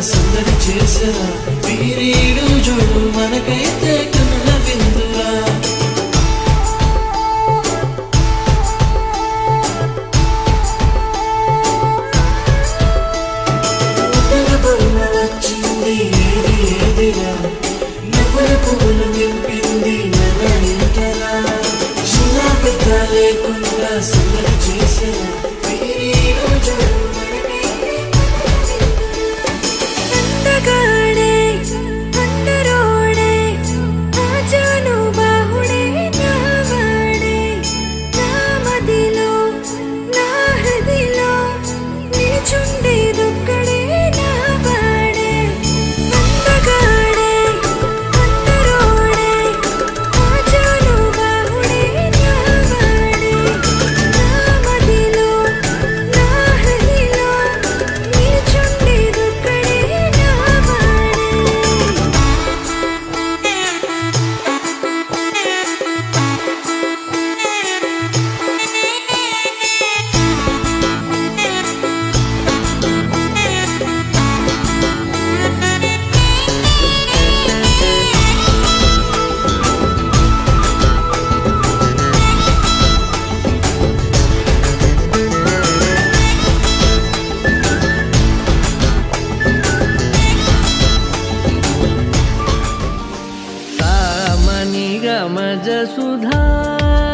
సందడి చేసరా వీరీడు జోడు మనకైతే కనుల విందురా వచ్చింది ఏది ఏదిరా నువ్వుల పువ్వులు నింపింది నన్న ఇంటరా చిన్న పెద్ద లేకుండా సందడి చేసరా వీరీడు జోడు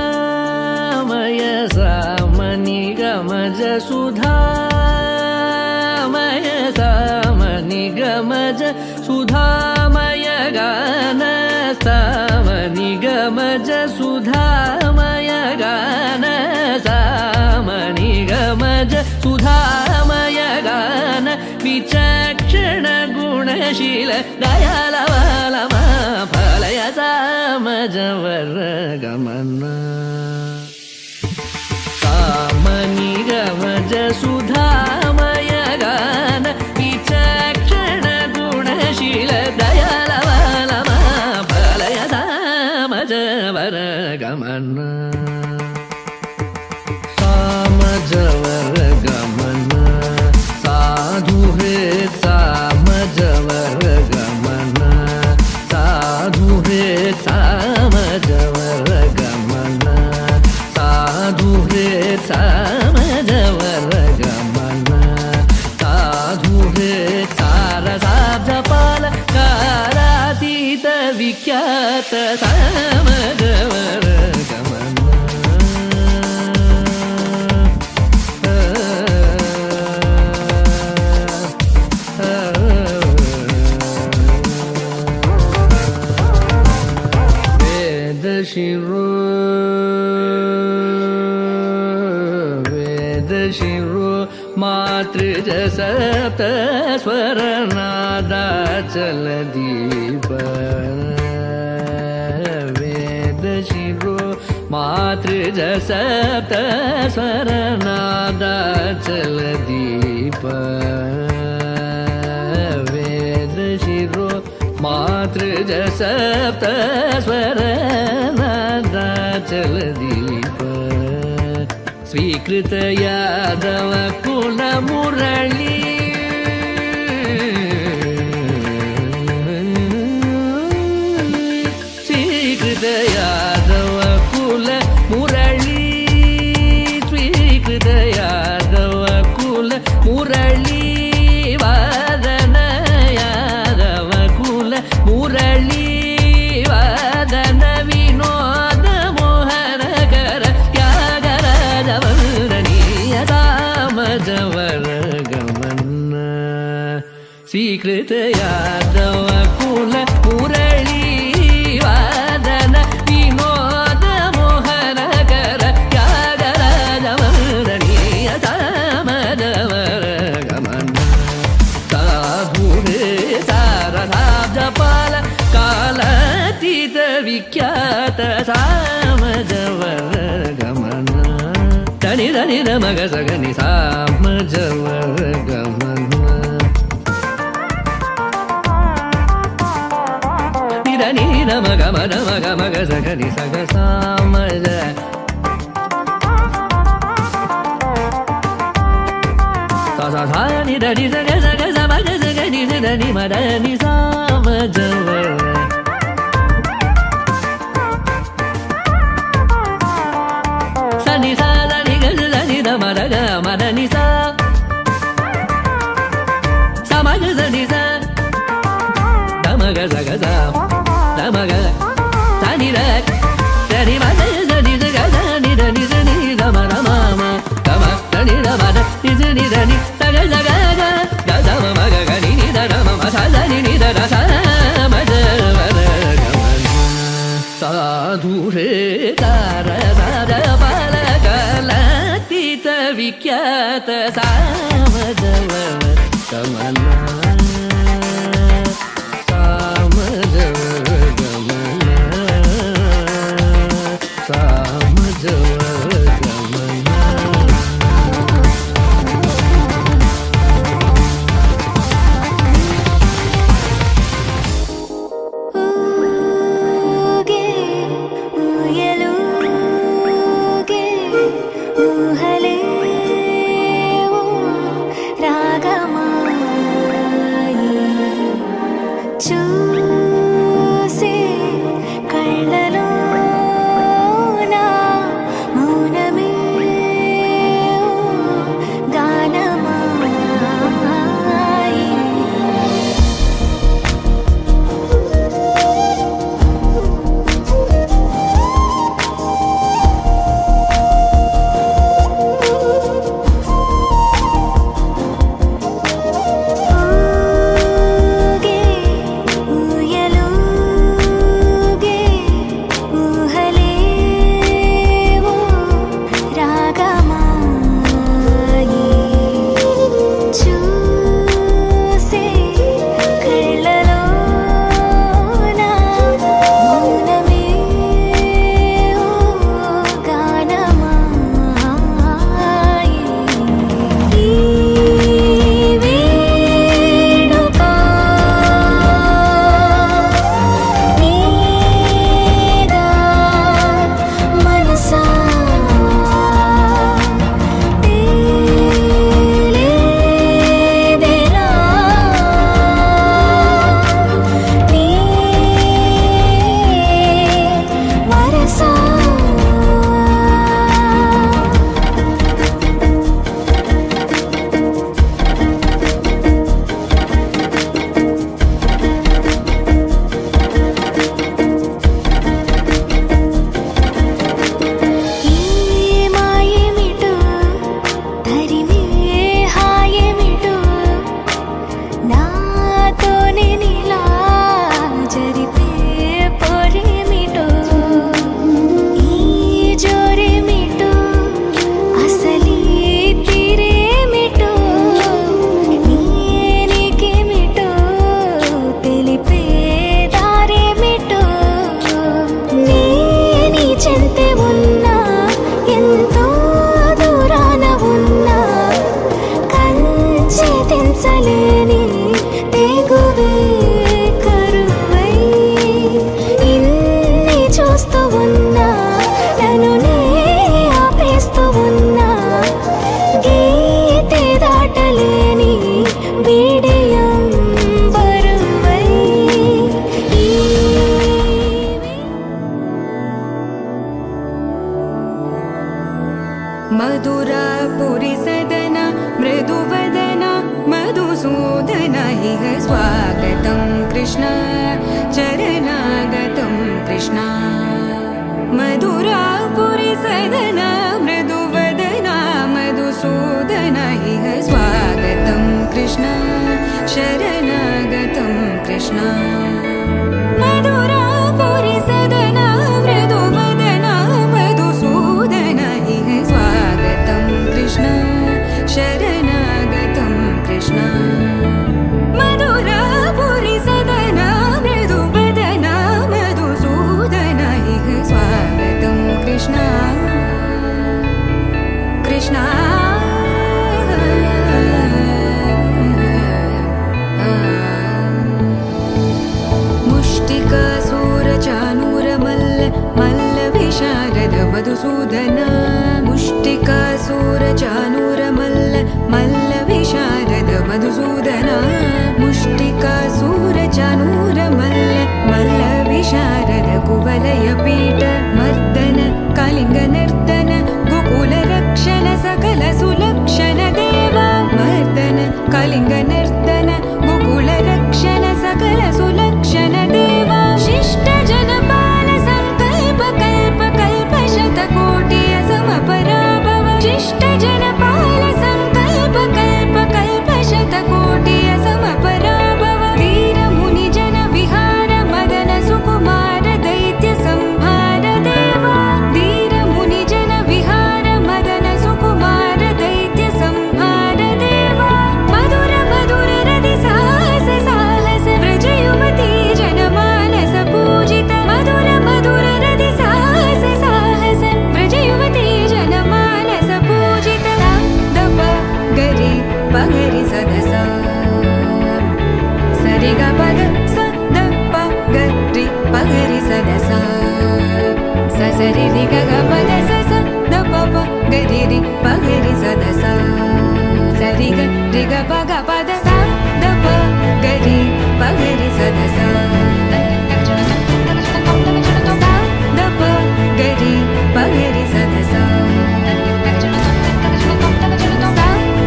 सुधामय सामनि गमज सुधामय सामनि गमज सुधामय गान सामनि गमज सुधामय गान सामनि गमज सुधामय गान विचक्षण गुणशील दयालवालमा फलय सामजवर गमन सामनि गमज सुधामय गान विचक्षण गुणशील दयालवालमा फलय सामजवर गमन सामजवर गमन साधु हे सामजवर गमन मातृज सप्त स्वर नादाचल दीप वेद शिरो मातृज सप्त स्वर नादाचल दीप वेद शिरो मातृज सप्त स्वर नादाचल दीप स्वीकृत यादव कुल मुरली स्वीकृत यादव कुल मुरली स्वीकृत यादव कुल मुरली वादन यादव कुल मुरली वादन विनोद मोहन कर जवर गमन स्वीकृत यादव कुल मुरली वादन विनोद मोहन कर त्यागर जवरणीय सामजवर गमन साधुरे सारसाब्जपाल कालातीत विख्यात सामजवर गमन धनि धनि न मग सगनि सामजवर गमन नि न मग मग सगनि सग सामज सा सा सा नि धनि सग सग समग सगनि धनि मद नि सामजवर मदनि सा समग सनि सा दमग सग सा दमग सनि र सनि मद सनि सग सनि धनि सनि दम रम दम सनि रम नि सनि धनि सग सग ग दम मग गनि नि द रम सा सनि नि द सा मज वर गमन साधु रे तार साध पाल कलातीत विख्यात सामजवर गमन सामजवर गमन सामजवर गमन कृष्ण चरणागतं कृष्ण मधुरापुरी सदना मृदुवदना मधुसूदन इह स्वागतं कृष्ण शरणागतं कृष्ण मधुरापुरी सदना मृदुवदना मधुसूदन इह स्वागतं कृष्ण शरणागतं कृष्ण मधुरापुरी सदना मृदुवदना मधुसूदन इह स्वागतं कृष्ण कृष्ण मुष्टिकासूरचानूरमल्ल मल्लविशारद मधुसूदन मुष्टिकासूरचानूरमल्ल मल्लविशारद मधुसूदन मुष्टिकासूरचानूरमल्ल मल्लविशारद कुवलयपीठ मर्दन कलिङ्गनर्दन गोकुलरक्षण सकल सुलक्षण देवा मर्दन कलिङ्गनर्दन गोकुलरक्षण सकल सुलक्षण देवा शिष्ट जनपाल संकल्प कल्प कल्प शतकोटि असमपराभव शिष्ट जनपाल संकल्प कल्प कल्प शतकोटि असमपराभव वीर मुनि जन विहार मदन सुकुमार दैत्य संहार देवा वीर मुनि जन विहार मदन सुकुमार दैत्य संहार देवा मधुर मधुर रति साहस साहस व्रज युवती जनमानस पूजित मधुर मधुर रति साहस साहस व्रज युवती जनमानस पूजित दप गरि पगरि सदसा सरि ग पद स द प गरि पगरि सदसा स सरि रि ग ग पद स स द प प गरि रि पगरि सदसा सरि ग रि ग प ग पद स द प गरि पगरि सदसा द प गरि पगरि सदसा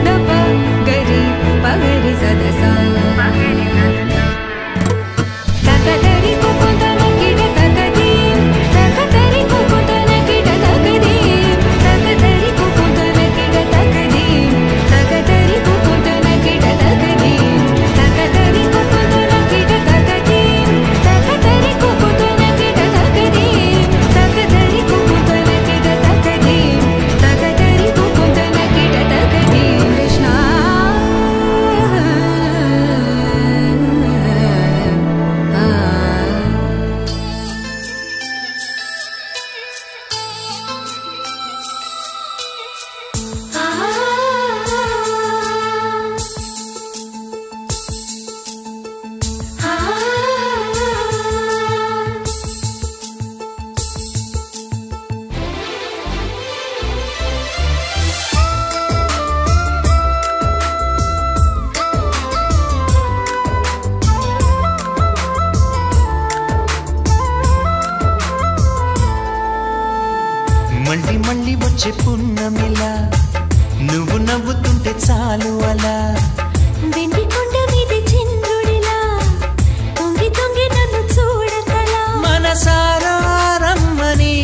द प गरि पगरि सदसा तकदरि कुकुतन किड तकदीं तकदरि कुकुतन किड तकदीं तकदरि कुकुतन किड तकदीं तकदरि कुकुतन किड तकदीं तकदरि कुकुतन किड तकदीं तकदरि कुकुतन किड तकदीं तकदरि कुकुतन किड तकदीं तकदरि कुकुतन किड तकदीं कृष्ण మళ్ళీ మళ్ళీ వచ్చే పున్నమిలా నువ్వు నవ్వుతుంటే చాలు అలా వెండి కొండ మీద చంద్రుడిలా తొంగి తొంగి నన్ను చూడకలా మనసారా రమ్మని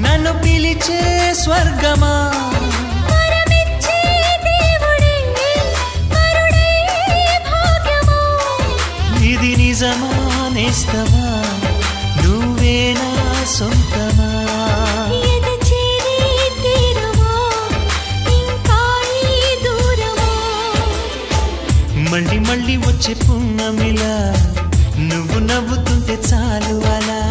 నన్ను పిలిచే స్వర్గమా వరమిచ్చే దేవుడే వరుడే భాగ్యమా ఇది నిజమా నేస్తమా నువ్వేనా సొంతమా ఎద చేరి తీరమా ఇంకా ఈ దూరమా మళ్ళీ మళ్ళీ వచ్చే పున్నమిలా నువ్వు నవ్వుతుంటే చాలు అలా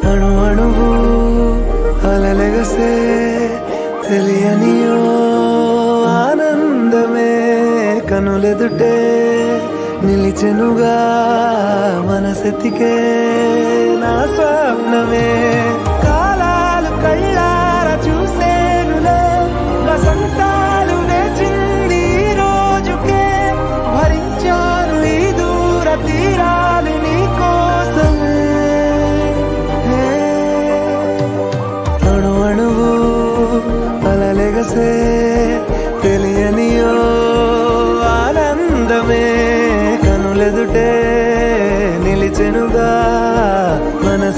అణు అణువు అలలెగసే తెలియనియో ఆనందమే కనులెదుటే నిలిచెనుగా మనసెతికే నా స్వప్నమే కాలాలు కళ్ళార చూసేనులే వసంతాలు వేచింది ఈ రోజుకే భరించాను ఈ దూర తీరాలు నీ కోసమే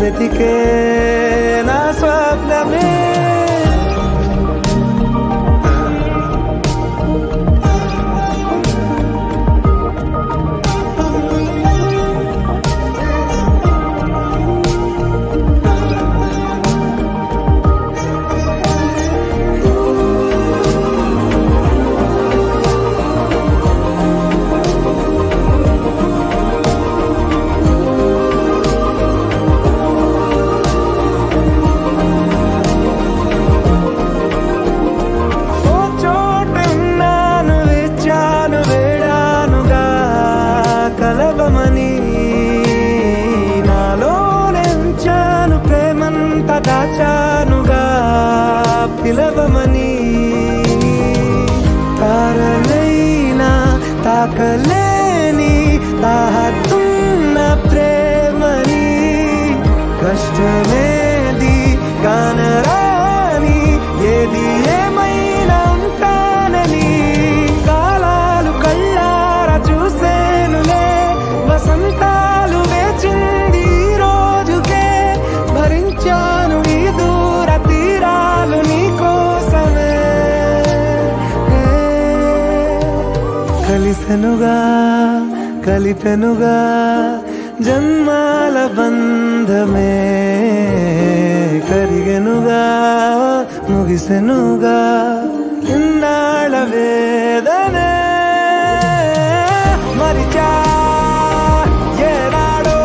మనసెతికే నా స్వప్నమే దాచానుగా పిలవమని తారలైనా తాకలేని తాహతున్న ప్రేమని కష్టమేది కానరాని ఏది ఏమైనా ఉంటానని కాలాలు కళ్ళారా చూసేనులే వసంతాలు వేచింది రోజుకే భరించాను ఈ దూర తీరాలు నీ కోసమే కలిసెనుగా కలిపెనుగా జన్మాల బంధమే కరిగెనుగా ముగిసెనుగా ఇన్నాళ్ళ వేదనే మరిచా ఏనాడో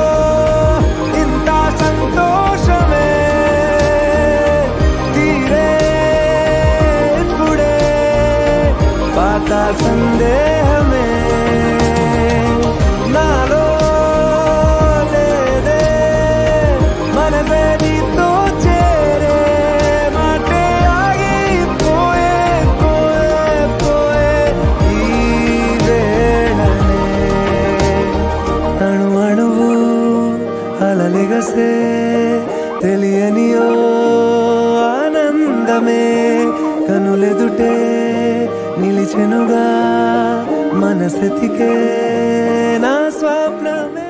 ఇంత సంతోషమే తీరే ఇప్పుడే పాత సందేహమే నాలో లేదే మనసే నీతో చేరే మాటే ఆగిపోయే పోయే పోయే ఈ వేళనే అణు అణువు అలలిగసే తెలియనియో ఆనందమే కనులెదుటే నిలిచెనుగా మనసెతికే నా స్వప్నమే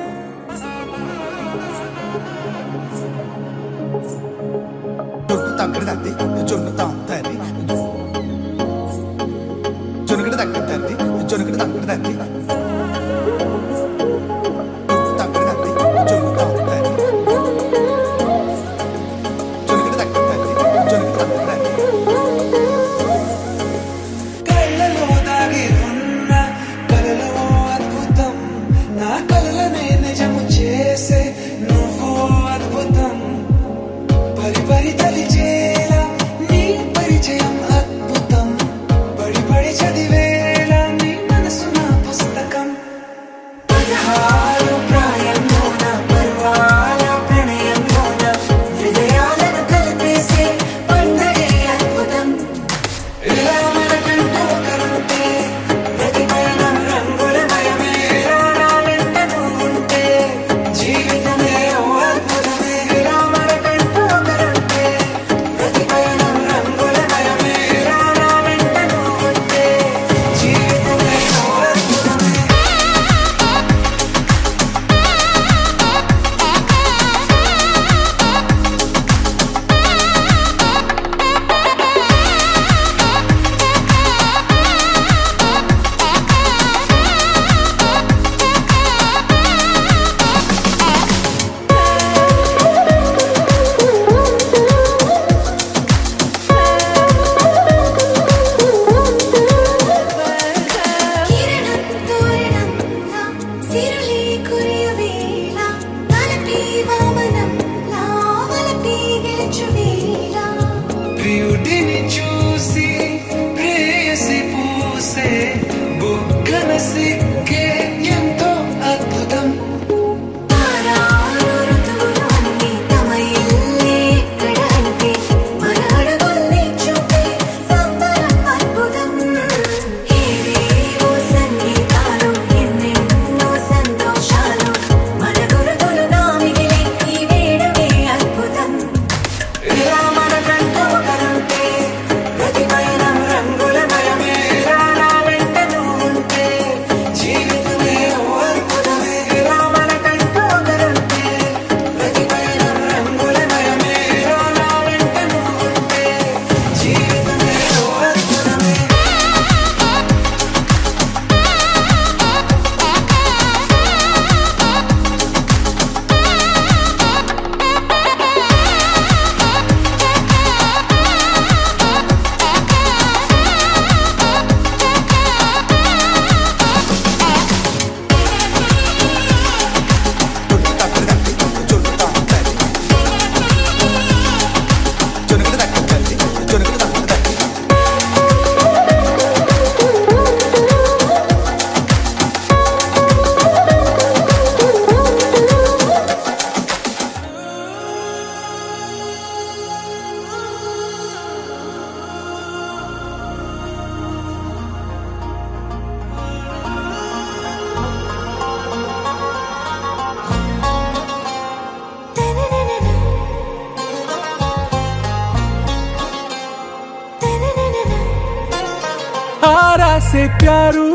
से प्यारू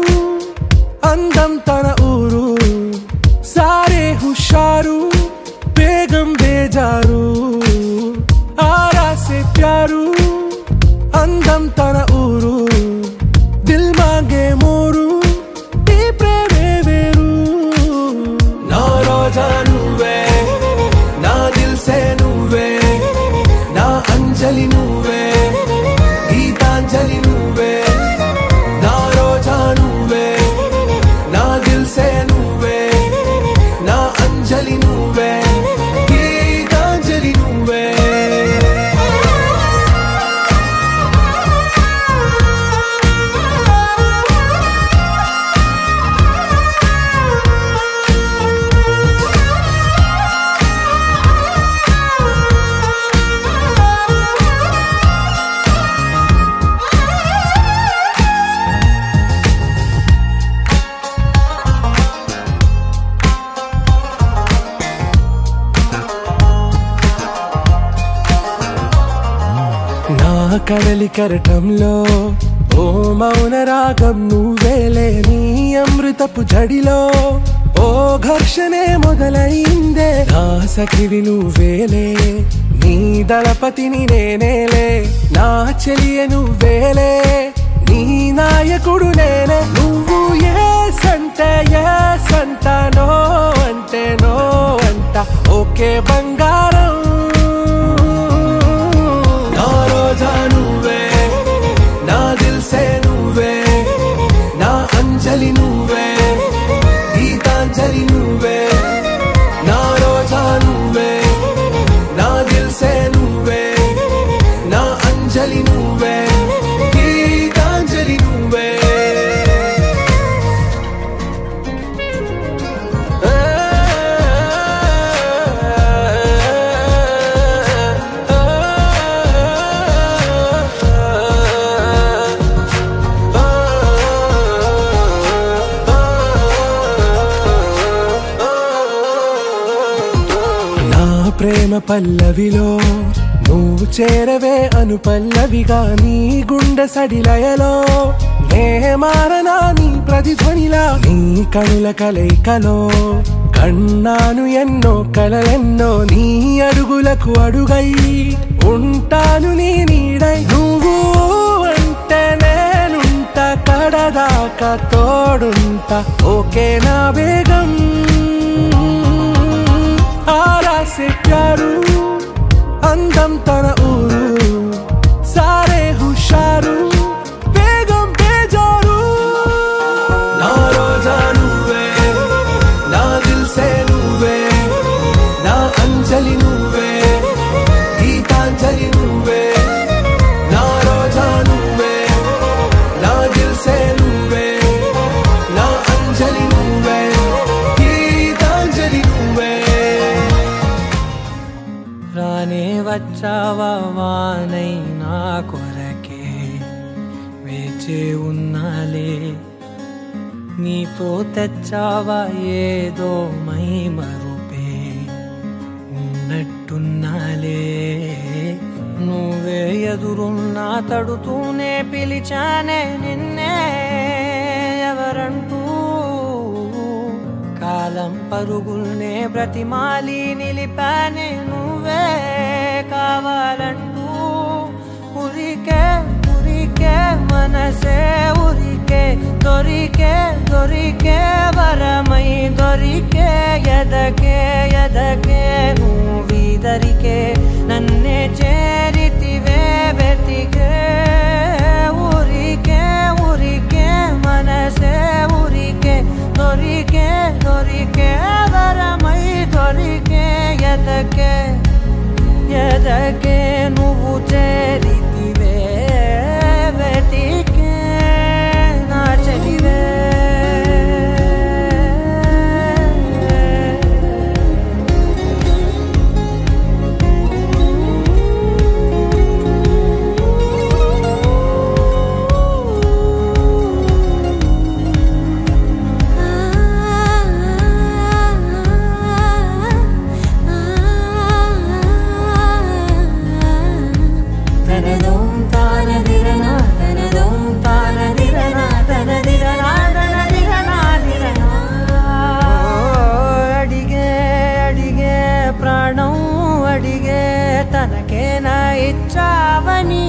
అందం తన ఊరు సారే హుషారు బేగం బేజారు ఆరా से प्यारू అందం తన ఊరు దిల్ మాంగే మోరు ఈ ప్రేమే వేరు నా రోజా నువ్వే నా దిల్ సే నువ్వే నా అంజలి నువ్వే గీతాంజలి నువ్వే నా రోజా నువ్వే నా దిల్ సే నువ్వే నా అంజలి నువ్వే గీతాంజలి నువ్వే కడలి కరటంలో ఓ మౌన రాగం నువ్వేలే నీ అమృతపు జడిలో ఓ ఘర్షణే మొదలైందే నా సఖివి నువ్వేలే నీ దళపతిని నేనేలే నా చెలియ నువ్వేలే నీ నాయకుడు నేనే నువ్వు ఏ సంట నో అంటే నో అంట ఓకే బంగారం నువ్వే నా దిల్ సే నువ్వే నా అంజలి నువ్వే గీతాంజలి నువ్వే నా రోజా నువ్వే నా దిల్ సే నువ్వే నా అంజలి నువ్వే గీతాంజలి నువ్వే ప్రేమ పల్లవిలో నువ్వు చేరవే అను పల్లవిగా నీ గుండె సడిలయలో నే మారనా నీ ప్రతిధ్వనిలా నీ కనుల కలయికలో కన్నాను ఎన్నో కలలెన్నో నీ అడుగులకు అడుగై ఉంటాను నీ నీడై నువ్వు అంటే నేనుంట కడదాకా తోడుంటా ఓకే నా బేగం ఆరా से प्यारू అందం తన ఊరు సారే హుషారు బేగం బేజారు నా రోజా నువ్వే నా దిల్ సే నువ్వే నా అంజలి నువ్వే గీతాంజలి నువ్వే నా రోజా నువ్వే నా దిల్ సే నువ్వే నా అంజలి నువ్వే గీతాంజలి నువ్వే రానే వచ్చావా వానై నా కొరకే వేచే ఉన్నాలే నీతో తెచ్చావా ఏదో మై మరుపే ఉన్నట్టున్నాలే నువ్వే ఎదురున్నా తడుతూనే పిలిచానే నిన్నే ఎవరంటూ కాలం పరుగుల్నే బ్రతిమాలి నిలిపానే నువ్వే కావాలంటూ ఉరికే ఉరికే మనసే ఉరికే దొరికే దొరికే వరమై దొరికే ఎదకే ఎదకే నువ్విదరికే నన్నే చేరితివే వెతికే ఉరికే ఉరికే మనసే ఉరికే దొరికే దొరికే వరమై దొరికే ఎదకే ఎదకే నువ్వు చేరితివే వెతికే నా చెలివే వచ్చావని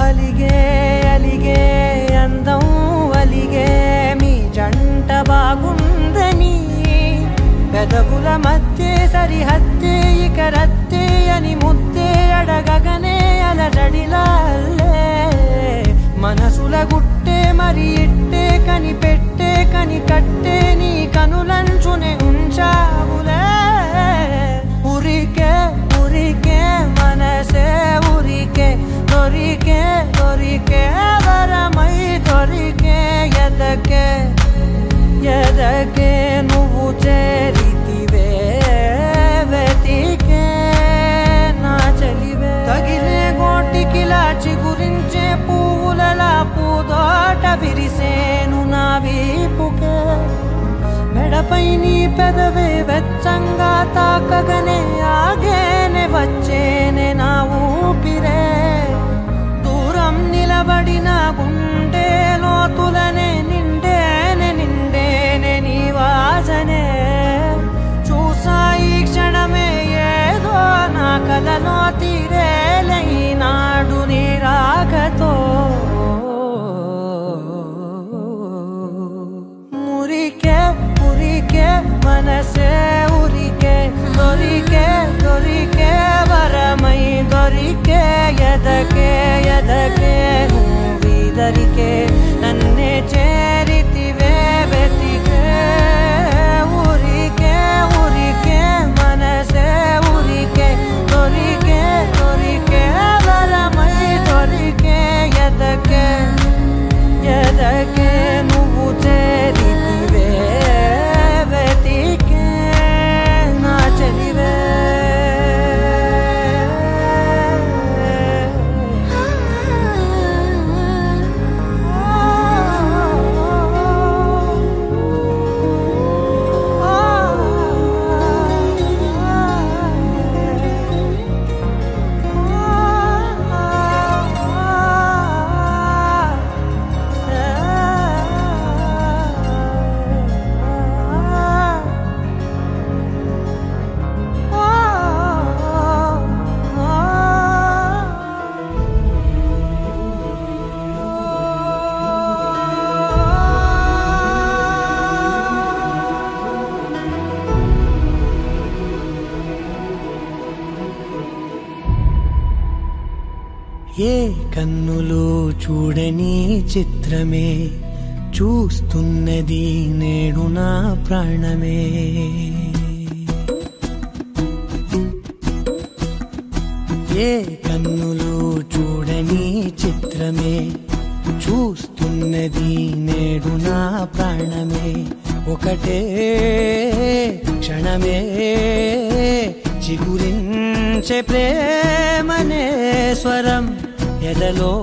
అలిగే అలిగే అందం అలిగే మీ జంట బాగుందని పెదవుల మధ్య సరిహద్దే ఇక రద్దే అని ముద్దే అడగగనే అలజడిలాల్లే మనసుల గుట్టే మరి ఇట్టే కనిపెట్టే కని కట్టే నీ కనులంచునే ఉంచావులే ఉరికే ఉరికే మనసే ఉరికే దొరికే దొరికే వరమై దొరికే ఎదకే ఎదకే నువ్వు చేరితివే వెతికే నా చెలివే తగిలే గోటికిలా చిగురించే పువ్వులలా పూదోట విరిసేను నా వీపుకే మెడపై నీ పెదవే వెచ్చంగా తాకగనే ఆగేనే వచ్చేనే నా ఊపిరే దూరం నిలబడిన గుండె లోతులనే నిండేనే నిండేనే నీ వాసనే చూసా ఈ క్షణమే ఏదో నా కలలో తీరేలే ఈనాడు నీ రాకతో మురికే మురికే మనసే ఉరికే దొరికే దొరికే వరమై దొరికే ఎదకే ఎదకే నువ్విదరికే నన్నే చేరితివే వెతికే ఉరికే ఉరికే మనసే ఉరికే దొరికే దొరికే వరమై దొరికే ఎదకే ఎదకే నువ్వు చేరితివే వెతికే నా చెలివే ఏ కన్నులు చూడని చిత్రమే చూస్తున్నది నేడు నా ప్రాణమే ఏ కన్నులు చూడని చిత్రమే చూస్తున్నది నేడు నా ప్రాణమే ఒకటే క్షణమే చిగురించే ప్రేమనే స్వరం ఎదలో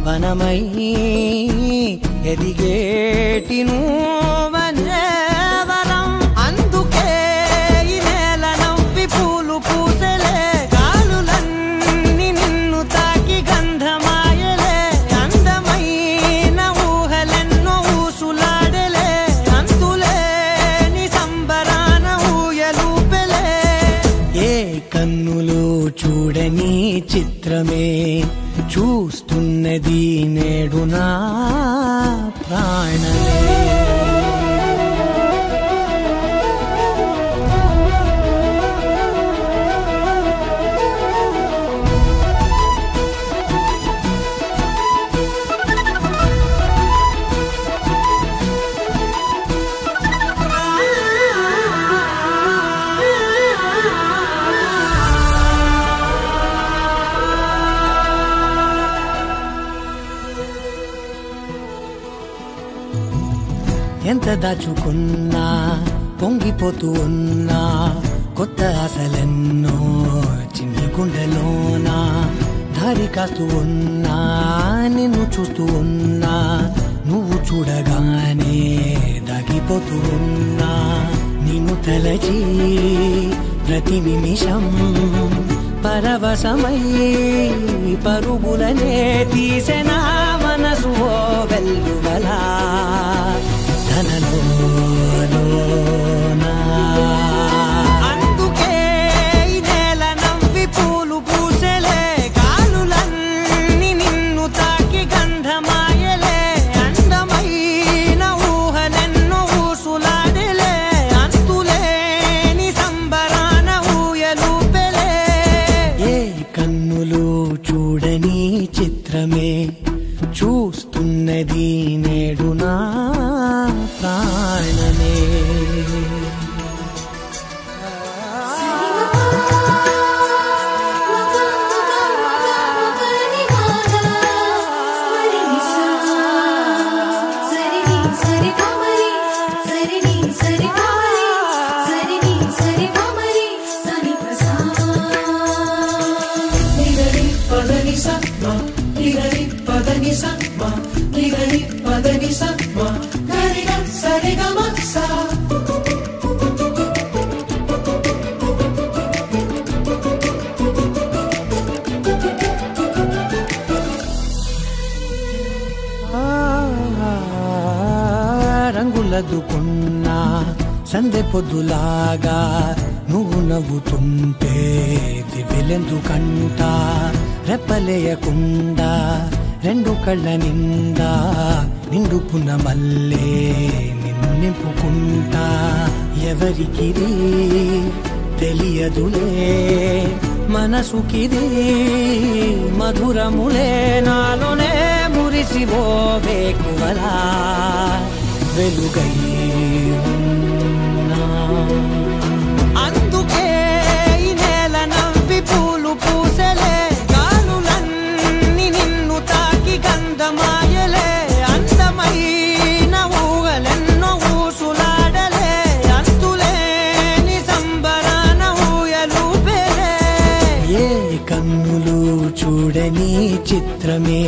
వనమై ఎదిగేటి నువ్వనే వరం అందుకే ఈ నేల నవ్వి పూలు పూసలే గాలులన్నీ నిన్ను తాకి గంధమాయలే అందమైన ఊహలెన్నో ఊసులాడలే అందులే నీ సంబరాన ఊయలూపెలే ఏ కన్నులు చూడని చిత్రమే చూస్తున్నది నేడు నా ప్రాణమే ఎంత దాచుకున్నా పొంగిపోతూ ఉన్నా కొత్త ఆశలెన్నో చిన్ని గుండెలోనా దారి కాస్తూ ఉన్నా నిన్ను చూస్తూ ఉన్నా నువ్వు చూడగానే దాగిపోతూ ఉన్నా నిన్ను తలచి ప్రతి నిమిషం పరవశమై పరుగులనే తీసెనా మనసు ఓ వెల్లువలా అందుకే ఈ నేల నవ్వి సర్దుకున్నా సందె పొద్దులాగా నువ్వు నవ్వుతుంటే దివ్వెలెందుకంట రెప్పలేయకుండా రెండు కళ్ళ నిండా నిండుకున్న మల్లే నిన్ను నింపుకుంటా ఎవరికిది తెలియదులే మనసుకిది మధురములే నాలోనే మురిసిపోవే కువలా వెలుగై ఉన్నా అందుకే ఈ నేల నవ్వి పూలు పూసలే గాలులన్నీ నిన్ను తాకి గంధమాయలే అందమైన ఊగలెన్నో ఊసులాడలే అంతులేని సంబరాన ఊయలూపెలే ఏ కన్నులు చూడని చిత్రమే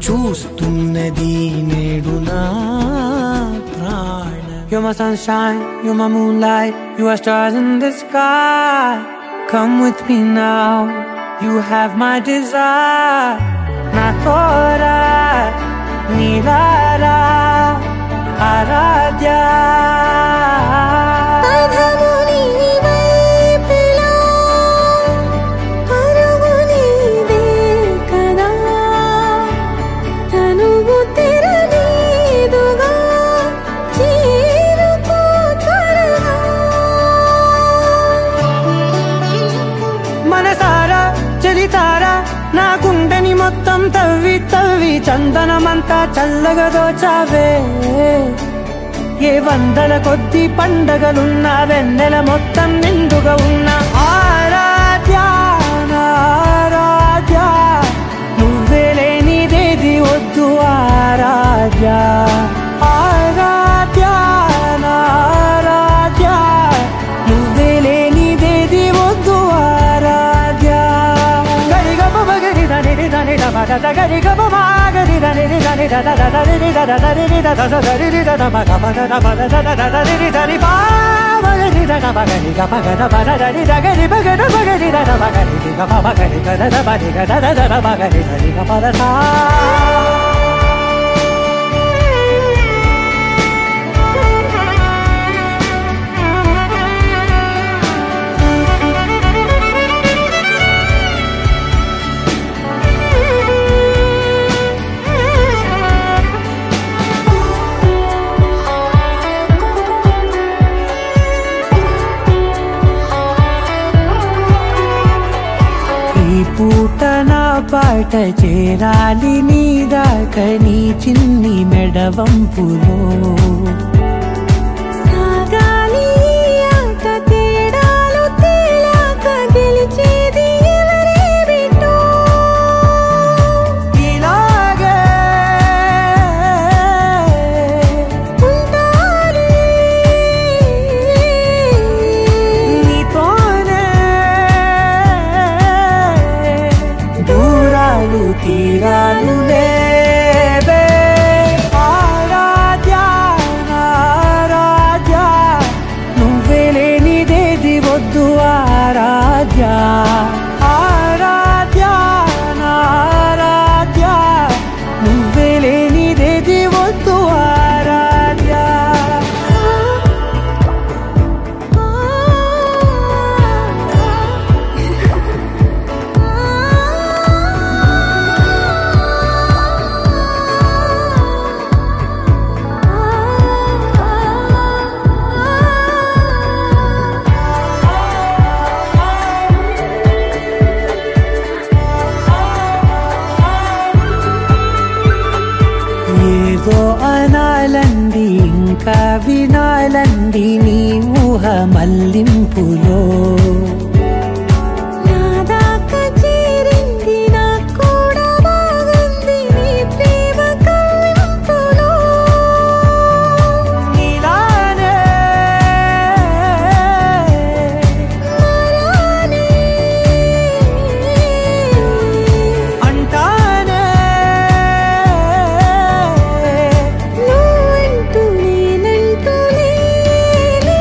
చూస్తున్నది నేడు నా ప్రాణ. You're my sunshine, you're my moonlight, you are stars in the sky. Come with me now, you have my desire. Na tora nilara aradhya. నా గుండెని మొత్తం తవ్వి తవ్వి చందనమంతా చల్లగా దోచావే ఏ వందల కొద్ది పండగలున్నా వెన్నెల మొత్తం నిండుగా ఉన్న ఆరాధ్య ఆరాధ్య నువ్వే లేనిదేది వద్దు ఆరాధ్య ఆరాధ్య ఆరాధ్య నువ్వే లేనిదేది వద్దు ఆరాధ్య గరి గమ గరి దని దని ద ద ద రి ద ద ద రి ద ద ద రి ద ద మ గ మ ద ద మ ద ద ద ద రి ద రి బా మ రి ద గ మ గ రి గ మ గ ద మ ద ద రి ద గ రి మ గ ద మ గ రి ద ద మ గ రి గ మ మ గ రి గ ద ద మ రి గ ద ద ద మ గ రి ద రి గ మ ద ద పూట నా పాట చేరాలి నీ దాకా నీ చిన్ని మెడవంపులో సాగాలి ఆట తేడాలు తేలాక గెలిచేది ఎవరే బిడ్డో ఇలాగే ఉంటాలి నీతోనే దూరాలు తీరాలు లేవే ఆరాధ్య ఆరాధ్య నువ్వే లేనిదేది వద్దు ఆరాధ్య ఆరాధ్య ఆరాధ్య నువ్వే లేనిదేది వద్దు ఆరాధ్య ఏదో అనాలండి ఇంకా వినాలండి నీ ఊహ మల్లింపులో నా దాకా చేరింది నాకు కూడా బాగుంది నీ ప్రేమ కవ్వింపులో నీలానే మరానే అంటానే నువ్వంటూ నేనంటూ లేనే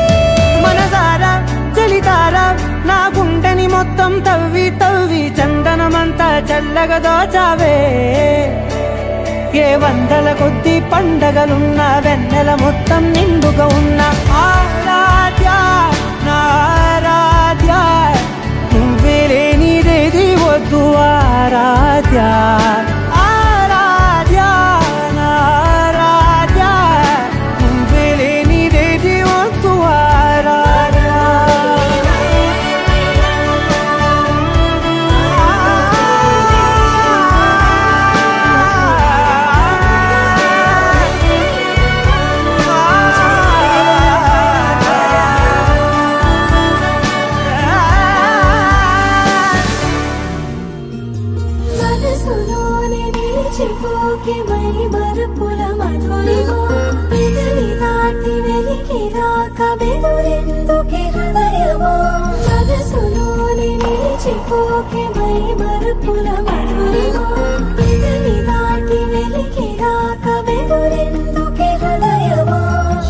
మనసారా చలితారా నా గుండెని మొత్తం తవ్వి తవ్వి చందనమంతా చల్లగా దోచావే ఏ వందల కొద్ది పండగలున్న వెన్నెల మొత్తం నిండుగా ఉన్న ఆరాధ్య నా ఆరాధ్య నువ్వే లేనిదేది వద్దు ఆరాధ్య ఆరాధ్య నా ఆరాధ్య నువ్వే లేనిదేది వద్దు ఆరాధ్య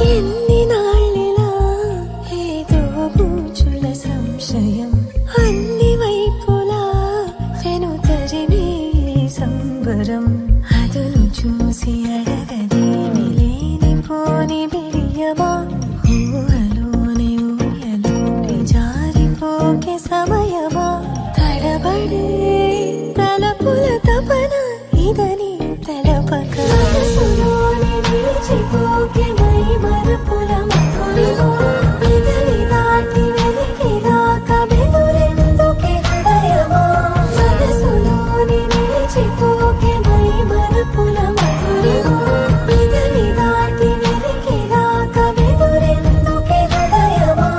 ఎన్ని నాళ్ళిలా ఏదో బూచుల సంశయం అన్ని వైపులా వెను తరిమే సంబరం అదును చూసి అడగదేమి లేని పోని బిడియమా ఊహలోని ఊయలోని జారిపోకే సమయమా తడబడే తలపుల తపన ఇదని తలపక మనసులోని నిలిచిపోకే మై మరపుల మధురిమా ఇదని దాటి వెలికి రాక బెదురెందుకే హృదయమా మనసులోని నిలిచిపోకే మై మరపుల మధురిమా ఇదని దాటి వెలికి రాక బెదురెందుకే హృదయమా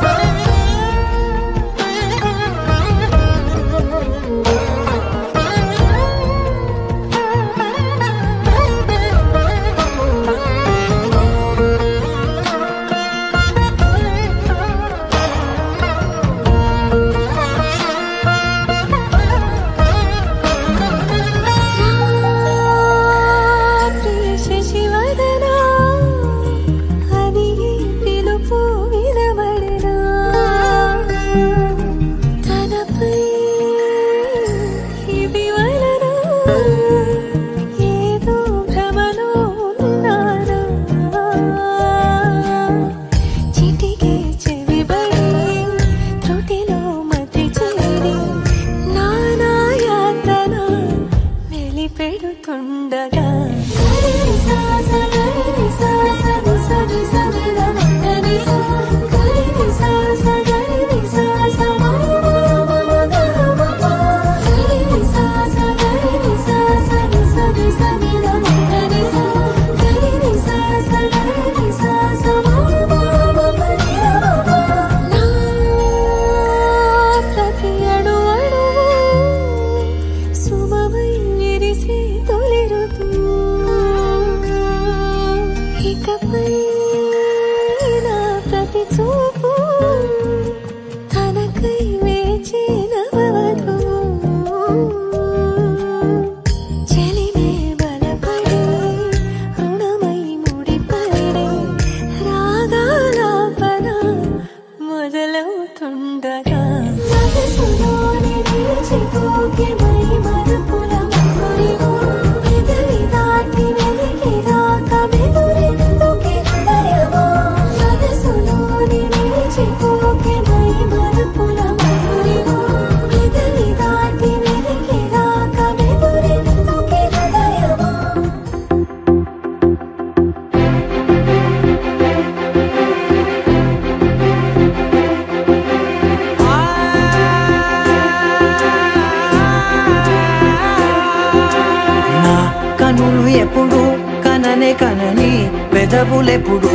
కనని పెదవులెప్పుడు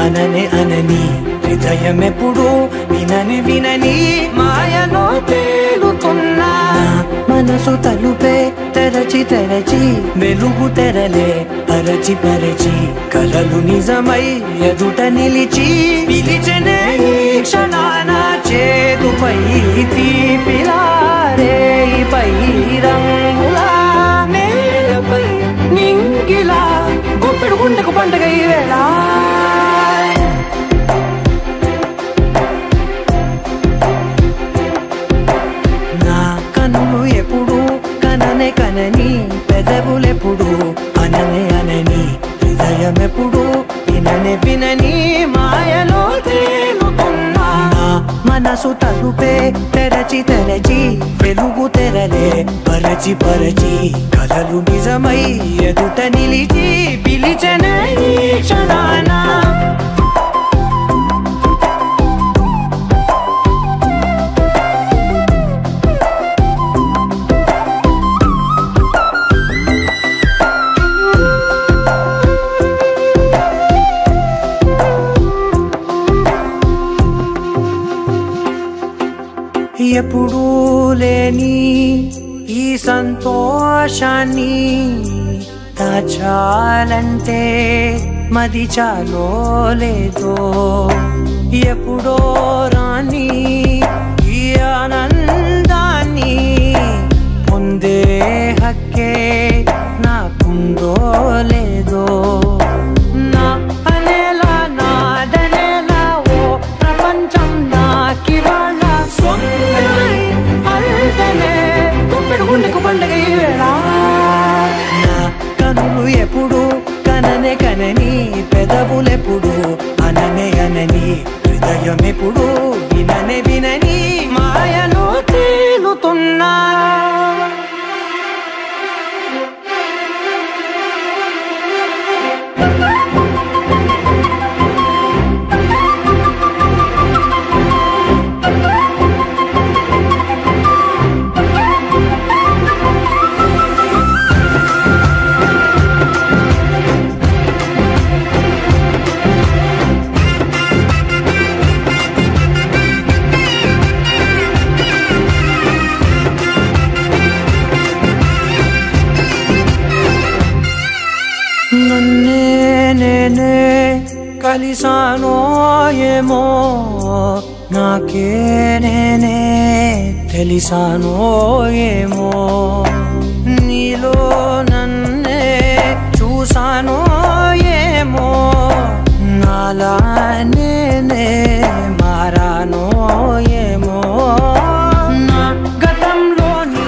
అననే అనని హృదయం ఎప్పుడు వినని వినని మాయలో తేలుతున్నా మనసు తలుపే తెరచి తెరచి వెలుగు తెరలే పరచి పరచి కలలు నిజమై ఎదుట నిలిచి పిలిచెనే ఈ క్షణాన చేదుపై తీపిలారే పై రంగులా నేలపై నింగిలా గుప్పెడు గుండెకు పండుగ ఈ వేళ నా కన్నులు ఎప్పుడు కననే కనని పెదవులెప్పుడు అననే వినని మాయలో తేలుతున్నా మనసు తలుపే తెరచి తెరచి వెలుగు తెరలే పరచి పరచి కలలు నిజమై ఎదుట నిలిచి పిలిచెనే ఈ క్షణాన ఎప్పుడూ లేని ఈ సంతోషాన్ని దాచాలంటే మది చాలో లేదో ఎప్పుడో రాని ఈ ఆనందాన్ని పొందే హక్కే నాకుందో లేదో నా అనేలా నాదనేలా ఓ ప్రపంచం నాకివాళ్ళ కనులు ఎప్పుడు కననే కనని పెదవులెప్పుడు అననే అనని హృదయం ఎప్పుడు విననే వినని మాయలో తేలుతున్నా నన్నే నేనే కలిసానో ఏమో నాకే నేనే తెలిసానో ఏమో నీలో నన్నే చూసానో ఏమో నాలా నేనే మారానో ఏమో నా గతంలోని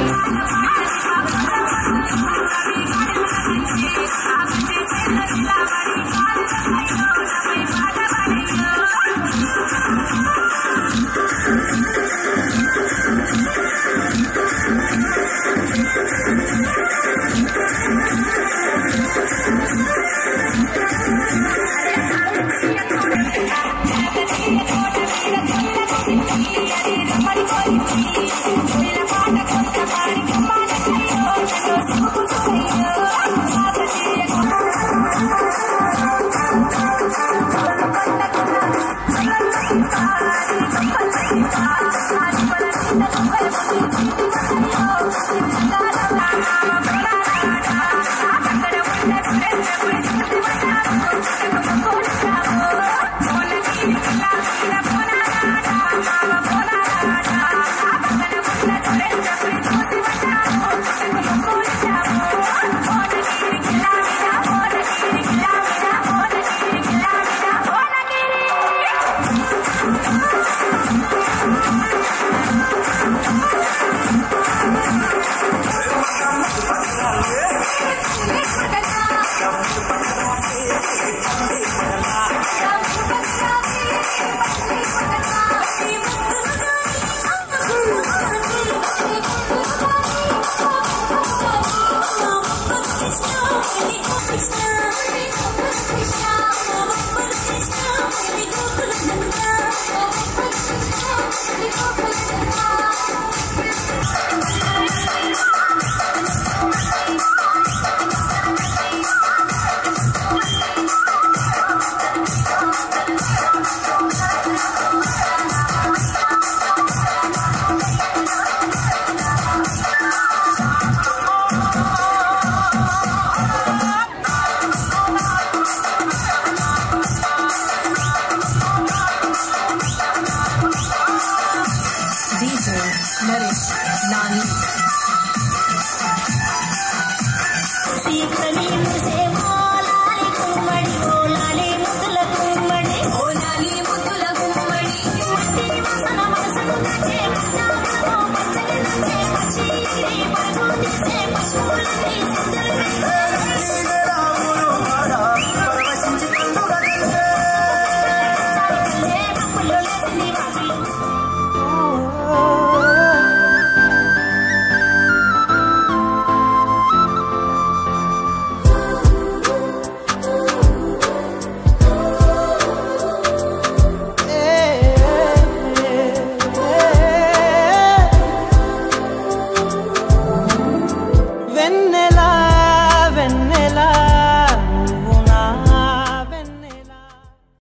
Nani.